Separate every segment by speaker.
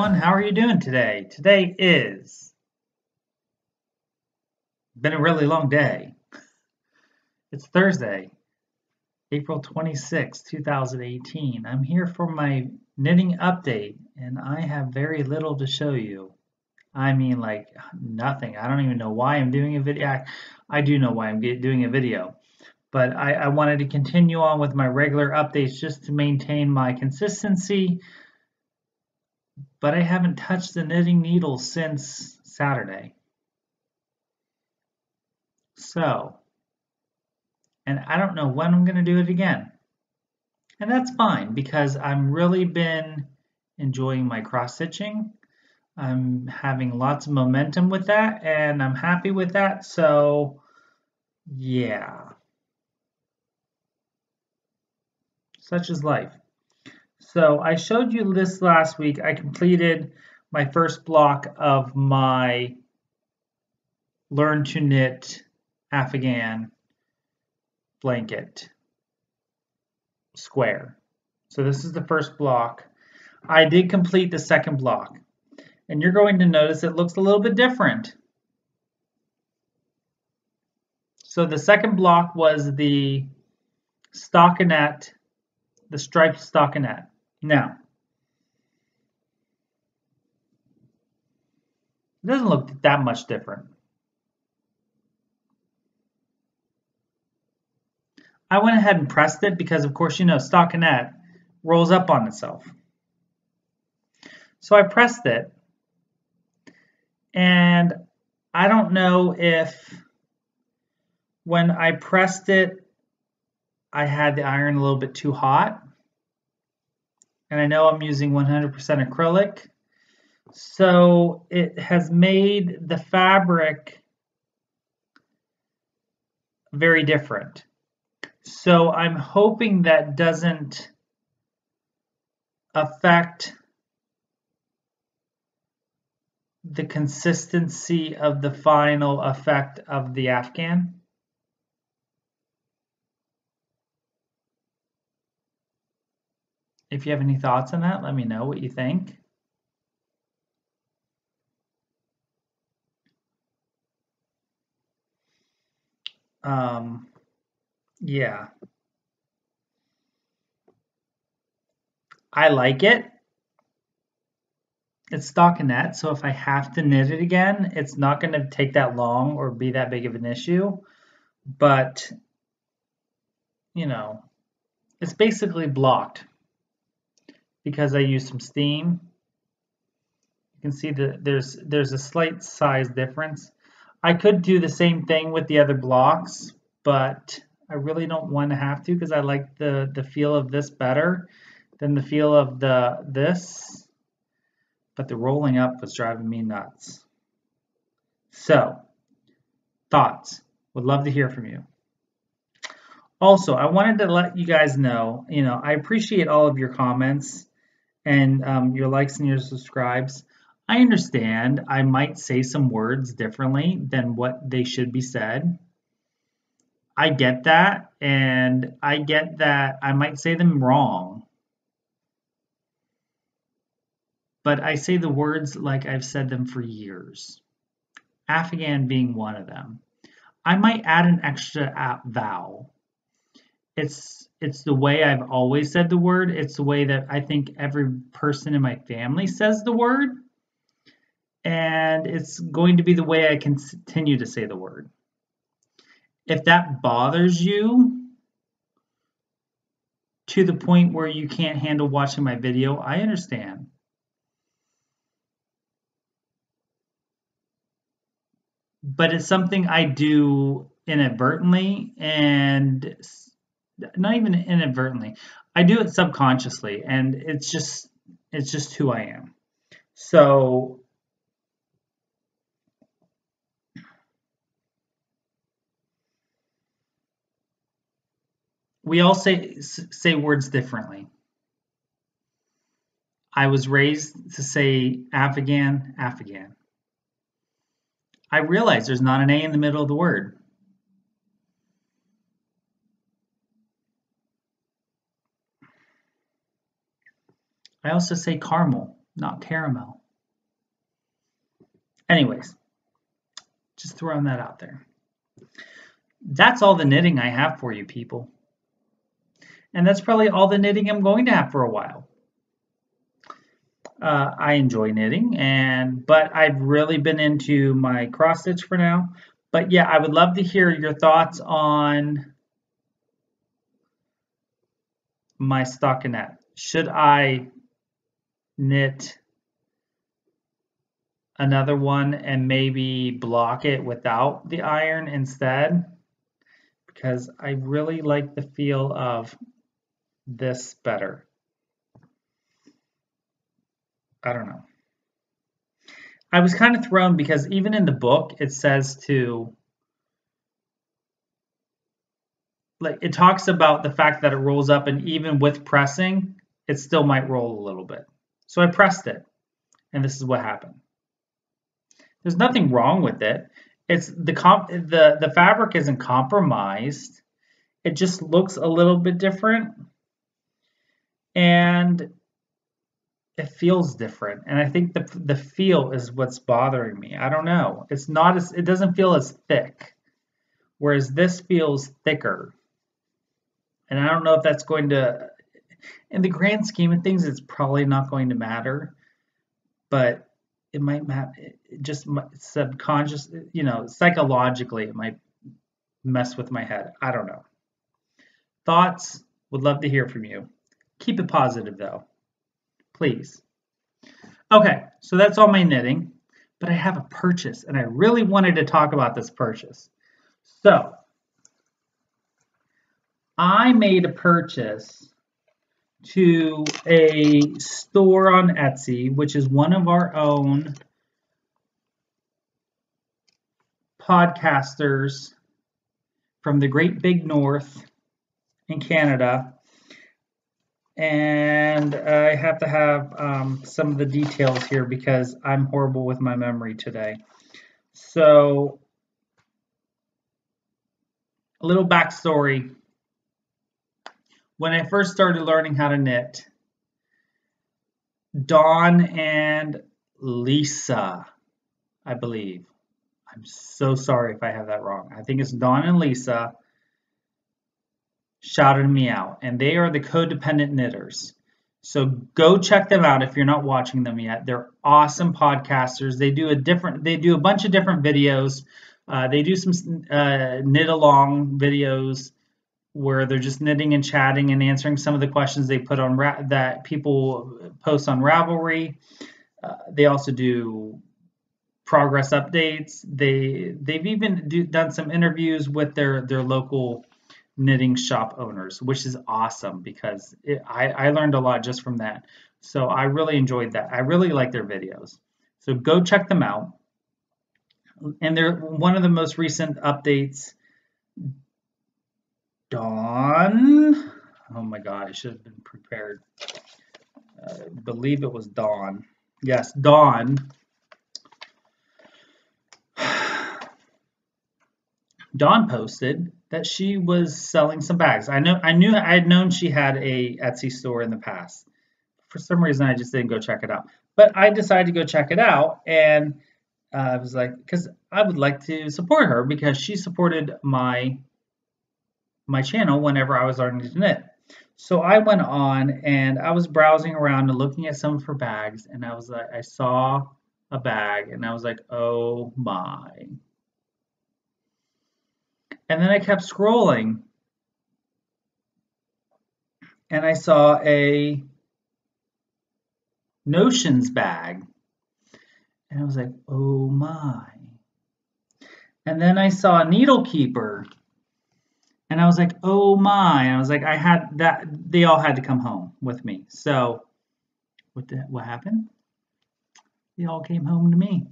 Speaker 1: everyone. How are you doing today? Today is been a really long day. It's Thursday, April 26, 2018. I'm here for my knitting update, and I have very little to show you. I mean, like nothing. I don't even know why I'm doing a video. I do know why I'm doing a video, but I wanted to continue on with my regular updates just to maintain my consistency. But I haven't touched the knitting needle since Saturday. So, and I don't know when I'm going to do it again. And that's fine because I'm really been enjoying my cross stitching. I'm having lots of momentum with that and I'm happy with that. So, yeah. Such is life. So I showed you this last week. I completed my first block of my Learn to Knit Afghan blanket square. So this is the first block. I did complete the second block. And you're going to notice it looks a little bit different. So the second block was the stockinette, the striped stockinette. Now, it doesn't look that much different. I went ahead and pressed it because, of course, you know, stockinette rolls up on itself. So I pressed it, and I don't know if when I pressed it, I had the iron a little bit too hot. And I know I'm using 100% acrylic. So it has made the fabric very different. So I'm hoping that doesn't affect the consistency of the final effect of the Afghan. If you have any thoughts on that, let me know what you think. Yeah. I like it. It's stockinette, so if I have to knit it again, it's not going to take that long or be that big of an issue. But, you know, it's basically blocked because I use some steam. You can see that there's a slight size difference. I could do the same thing with the other blocks, but I really don't want to have to because I like the feel of this better than the feel of this. But the rolling up was driving me nuts. So, thoughts. Would love to hear from you. Also, I wanted to let you guys know, I appreciate all of your comments and your likes and your subscribes. I understand I might say some words differently than what they should be said. I get that, and I get that I might say them wrong. But I say the words like I've said them for years. Afghan being one of them. I might add an extra vowel. It's the way I've always said the word. It's the way that I think every person in my family says the word. And it's going to be the way I continue to say the word. If that bothers you to the point where you can't handle watching my video, I understand. But it's something I do inadvertently, and not even inadvertently. I do it subconsciously, and it's just who I am. So we all say words differently. I was raised to say Afghan, Afghan. I realize there's not an A in the middle of the word. I also say caramel. not caramel. Anyways, just throwing that out there. That's all the knitting I have for you, people. And that's probably all the knitting I'm going to have for a while. I enjoy knitting, but I've really been into my cross stitch for now. But yeah, I would love to hear your thoughts on my stockinette. Should I knit another one and maybe block it without the iron instead? Because I really like the feel of this better. I don't know. I was kind of thrown because even in the book it says to, like, it talks about the fact that it rolls up, and even with pressing it still might roll a little bit. So I pressed it and this is what happened. There's nothing wrong with it. It's the fabric isn't compromised. It just looks a little bit different and it feels different. And I think the feel is what's bothering me. I don't know. It doesn't feel as thick, whereas this feels thicker. And I don't know if that's going to, in the grand scheme of things, it's probably not going to matter, but it might matter. Just subconscious, psychologically, it might mess with my head. I don't know. Thoughts? Would love to hear from you. Keep it positive though, please. Okay, so that's all my knitting, but I have a purchase and I really wanted to talk about this purchase. So I made a purchase to a store on Etsy, which is one of our own podcasters from the Great Big North in Canada. And I have to have some of the details here because I'm horrible with my memory today. So, a little backstory. When I first started learning how to knit, Dawn and Lisa, I believe. I'm so sorry if I have that wrong. I think it's Dawn and Lisa shouted me out, and they are the Codependent Knitters. So go check them out if you're not watching them yet. They're awesome podcasters. They do a bunch of different videos. They do some knit along videos where they're just knitting and chatting and answering some of the questions they put on that people post on Ravelry. They also do progress updates. They've even done some interviews with their local knitting shop owners, which is awesome because I learned a lot just from that. So I really enjoyed that. I really like their videos. So go check them out. And they're one of the most recent updates. Dawn. Oh my God, I should have been prepared. I believe it was Dawn. Yes, Dawn. Dawn posted that she was selling some bags. I had known she had a Etsy store in the past. For some reason, I just didn't go check it out. But I decided to go check it out, and I was like, because I would like to support her because she supported my channel whenever I was learning to knit. So I went on and I was browsing around and looking at some of her bags, and I was like, I saw a bag, and I was like, oh my. And then I kept scrolling and I saw a Notions bag. And I was like, oh my. And then I saw a Needle Keeper. And I was like, oh my. And I was like, I had that. They all had to come home with me. So what happened? They all came home to me.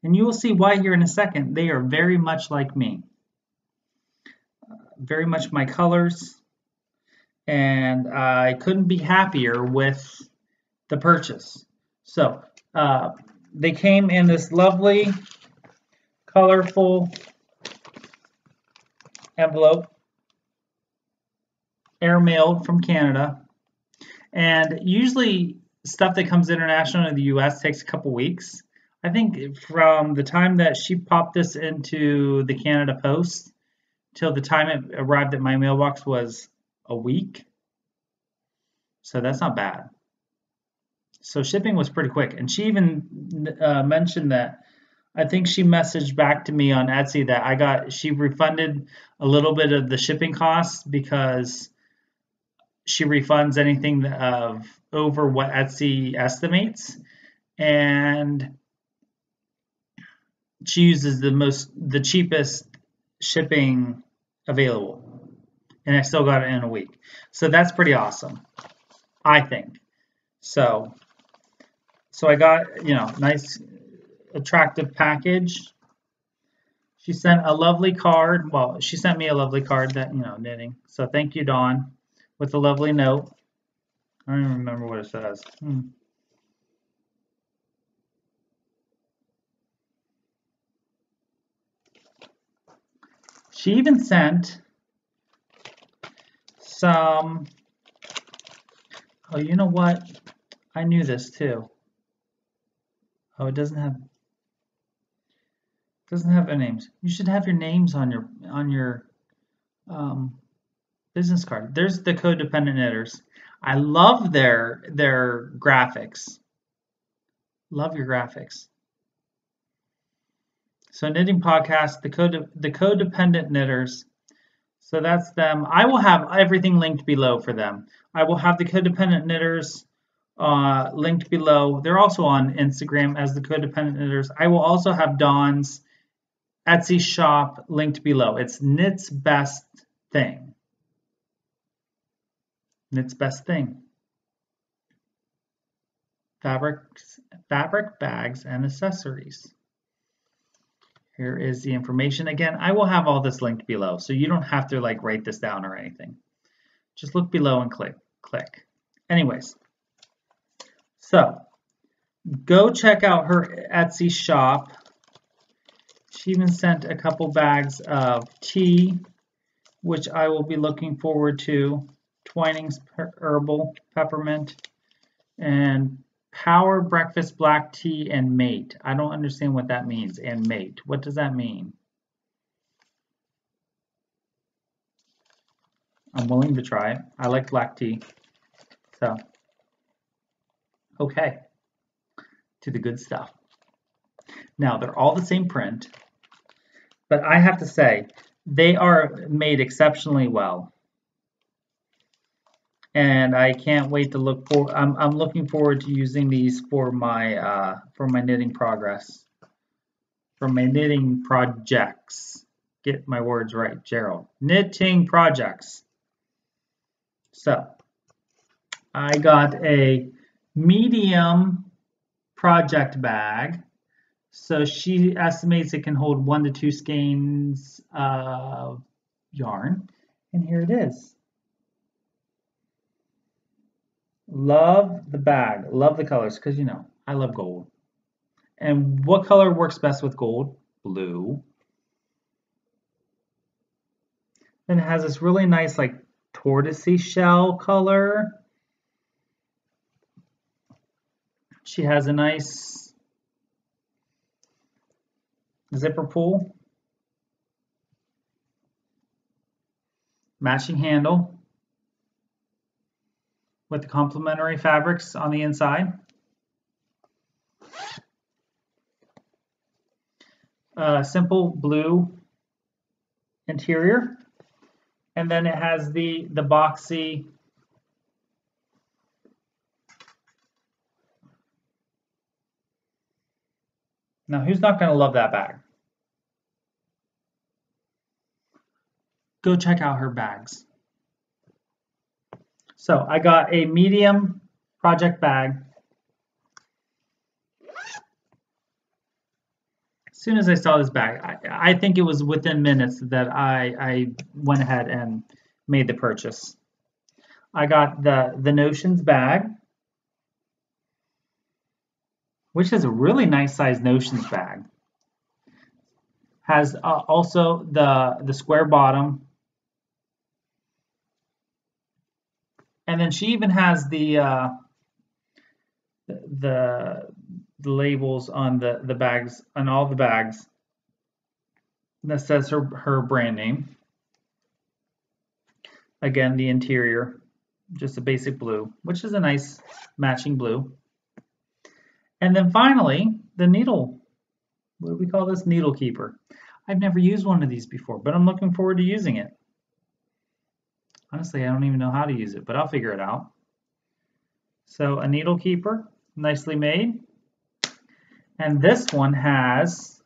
Speaker 1: And you will see why here in a second. They are very much like me. Very much my colors, and I couldn't be happier with the purchase. So they came in this lovely, colorful envelope, air mailed from Canada. And usually stuff that comes international to the US takes a couple weeks. I think from the time that she popped this into the Canada Post till the time it arrived at my mailbox was a week. So that's not bad. So shipping was pretty quick. And she even mentioned that I think she messaged back to me on Etsy that she refunded a little bit of the shipping costs because she refunds anything of over what Etsy estimates, and she uses the cheapest shipping available, and I still got it in a week. So that's pretty awesome, I think. So I got, nice attractive package. She sent a lovely card. Well, she sent me a lovely card that, knitting. So thank you, Dawn, with a lovely note. I don't even remember what it says. She even sent some, oh, you know what? I knew this too. Oh, it doesn't have their names. You should have your names on your business card. There's the Codependent Knitters. I love their graphics. Love your graphics. So knitting podcast, the Codependent Knitters. So that's them. I will have everything linked below for them. I will have the Codependent Knitters linked below. They're also on Instagram as the Codependent Knitters. I will also have Dawn's Etsy shop linked below. It's KnitsBestThing. KnitsBestThing. Fabric bags and accessories. Here is the information. Again, I will have all this linked below, so you don't have to write this down or anything. Just look below and click. Anyways, so go check out her Etsy shop. She even sent a couple bags of tea, which I will be looking forward to. Twinings herbal peppermint and Power Breakfast Black Tea and Mate. I don't understand what that means. And mate. What does that mean? I'm willing to try it. I like black tea. So, okay. To the good stuff. Now, they're all the same print. But I have to say, they are made exceptionally well. And I can't wait to look for. I'm looking forward to using these for my knitting progress, for my knitting projects. Get my words right, Gerald. Knitting projects. So I got a medium project bag. So she estimates it can hold 1 to 2 skeins of yarn, and here it is. Love the bag. Love the colors because, I love gold. And what color works best with gold? Blue. Then it has this really nice, tortoisey shell color. She has a nice zipper pull. Matching handle. With the complementary fabrics on the inside. Simple blue interior. And then it has the boxy Now, who's not going to love that bag? Go check out her bags. So I got a medium project bag. As soon as I saw this bag, I think it was within minutes that I went ahead and made the purchase. I got the Notions bag, which is a really nice size Notions bag. Has also the square bottom. And then she even has the the labels on the bags, on all the bags, that says her brand name. Again, the interior, just a basic blue, which is a nice matching blue. And then finally, the needle. What do we call this? Needle keeper. I've never used one of these before, but I'm looking forward to using it. Honestly, I don't even know how to use it, but I'll figure it out. So a needle keeper, nicely made. And this one has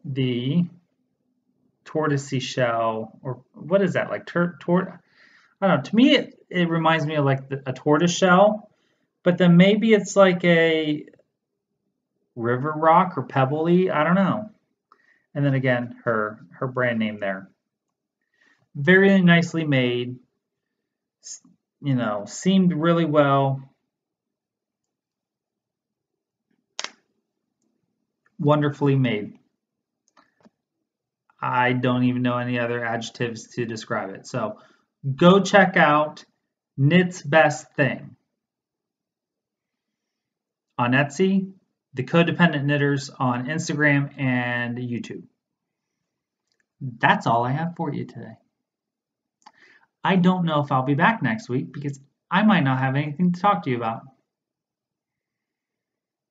Speaker 1: the tortoisey shell, or what is that, like I don't know. To me, it reminds me of like a tortoise shell, but then maybe it's like a river rock or pebbly, I don't know. And then again, her brand name there. Very nicely made, you know, seamed really well. Wonderfully made. I don't even know any other adjectives to describe it. So go check out KnitsBestThing on Etsy, the Codependent Knitters on Instagram and YouTube. That's all I have for you today. I don't know if I'll be back next week because I might not have anything to talk to you about.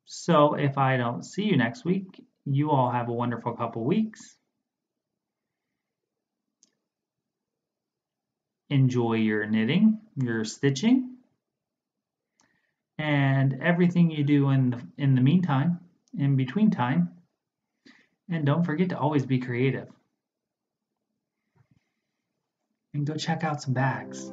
Speaker 1: So if I don't see you next week, you all have a wonderful couple weeks. Enjoy your knitting, your stitching, and everything you do in the meantime, in between time. And don't forget to always be creative. And go check out some bags.